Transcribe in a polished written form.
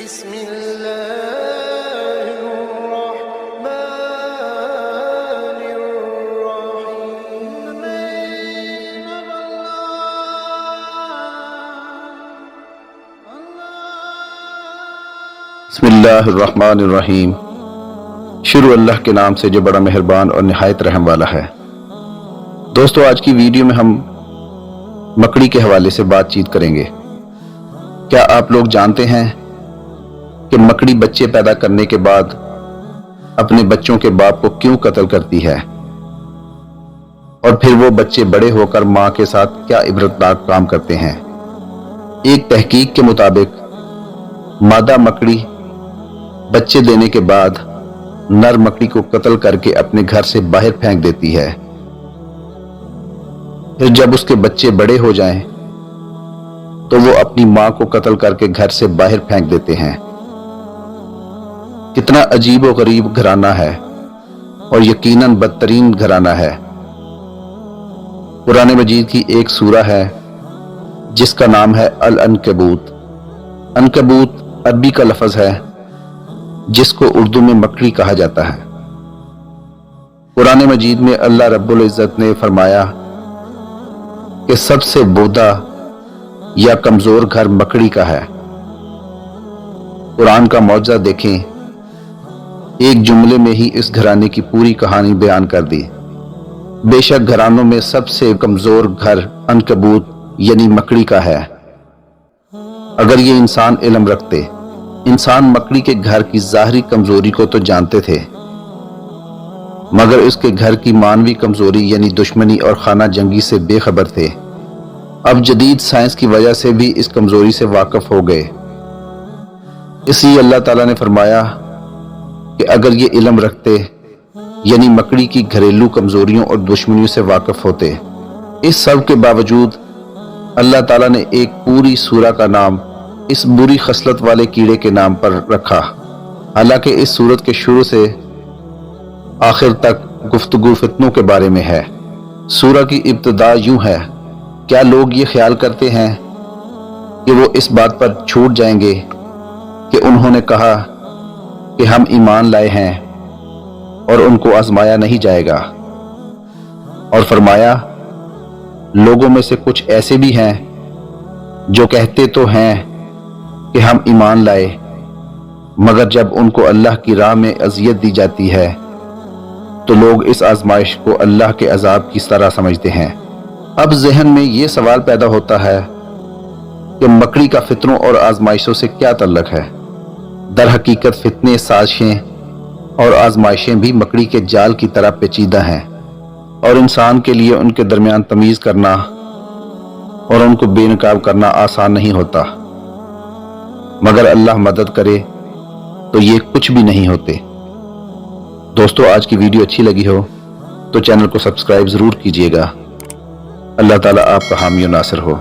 بسم الله الرحمن الرحيم. بسم اللہ الرحمن الرحیم. شروع اللہ کے نام سے جو بڑا مہربان اور نہایت رحم والا ہے. دوستو، آج کی ویڈیو میں ہم مکڑی کے حوالے سے بات چیت کریں گے. کیا آپ لوگ جانتے ہیں کہ مکڑی بچے پیدا کرنے کے بعد اپنے بچوں کے باپ کو کیوں قتل کرتی ہے، اور پھر وہ بچے بڑے ہو کر ماں کے ساتھ کیا عبرتناک کام کرتے ہیں؟ ایک تحقیق کے مطابق مادہ مکڑی بچے دینے کے بعد نر مکڑی کو قتل کر کے اپنے گھر سے باہر پھینک دیتی ہے. پھر جب اس کے بچے بڑے ہو جائیں تو وہ اپنی ماں کو قتل کر کے گھر سے باہر پھینک دیتے ہیں. کتنا عجیب و غریب گھرانہ ہے، اور یقیناً بدترین گھرانہ ہے. قرآن مجید کی ایک سورہ ہے جس کا نام ہے العنکبوت. عنکبوت عربی کا لفظ ہے جس کو اردو میں مکڑی کہا جاتا ہے. قرآن مجید میں اللہ رب العزت نے فرمایا کہ سب سے بودا یا کمزور گھر مکڑی کا ہے. قرآن کا معجزہ دیکھیں، ایک جملے میں ہی اس گھرانے کی پوری کہانی بیان کر دی. بے شک گھرانوں میں سب سے کمزور گھر عنکبوت یعنی مکڑی کا ہے. اگر یہ انسان علم رکھتے، انسان مکڑی کے گھر کی ظاہری کمزوری کو تو جانتے تھے، مگر اس کے گھر کی معنوی کمزوری یعنی دشمنی اور خانہ جنگی سے بے خبر تھے. اب جدید سائنس کی وجہ سے بھی اس کمزوری سے واقف ہو گئے. اس لیے اللہ تعالیٰ نے فرمایا کہ اگر یہ علم رکھتے، یعنی مکڑی کی گھریلو کمزوریوں اور دشمنیوں سے واقف ہوتے. اس سب کے باوجود اللہ تعالیٰ نے ایک پوری سورہ کا نام اس بری خصلت والے کیڑے کے نام پر رکھا. حالانکہ اس سورت کے شروع سے آخر تک گفتگو فتنوں کے بارے میں ہے. سورہ کی ابتدا یوں ہے: کیا لوگ یہ خیال کرتے ہیں کہ وہ اس بات پر چھوٹ جائیں گے کہ انہوں نے کہا کہ ہم ایمان لائے ہیں اور ان کو آزمایا نہیں جائے گا؟ اور فرمایا، لوگوں میں سے کچھ ایسے بھی ہیں جو کہتے تو ہیں کہ ہم ایمان لائے، مگر جب ان کو اللہ کی راہ میں اذیت دی جاتی ہے تو لوگ اس آزمائش کو اللہ کے عذاب کی طرح سمجھتے ہیں. اب ذہن میں یہ سوال پیدا ہوتا ہے کہ مکڑی کا فتنوں اور آزمائشوں سے کیا تعلق ہے؟ در حقیقت فتنے، سازشیں اور آزمائشیں بھی مکڑی کے جال کی طرح پیچیدہ ہیں، اور انسان کے لیے ان کے درمیان تمیز کرنا اور ان کو بے نقاب کرنا آسان نہیں ہوتا. مگر اللہ مدد کرے تو یہ کچھ بھی نہیں ہوتے. دوستو، آج کی ویڈیو اچھی لگی ہو تو چینل کو سبسکرائب ضرور کیجیے گا. اللہ تعالیٰ آپ کا حامی و ناصر ہو.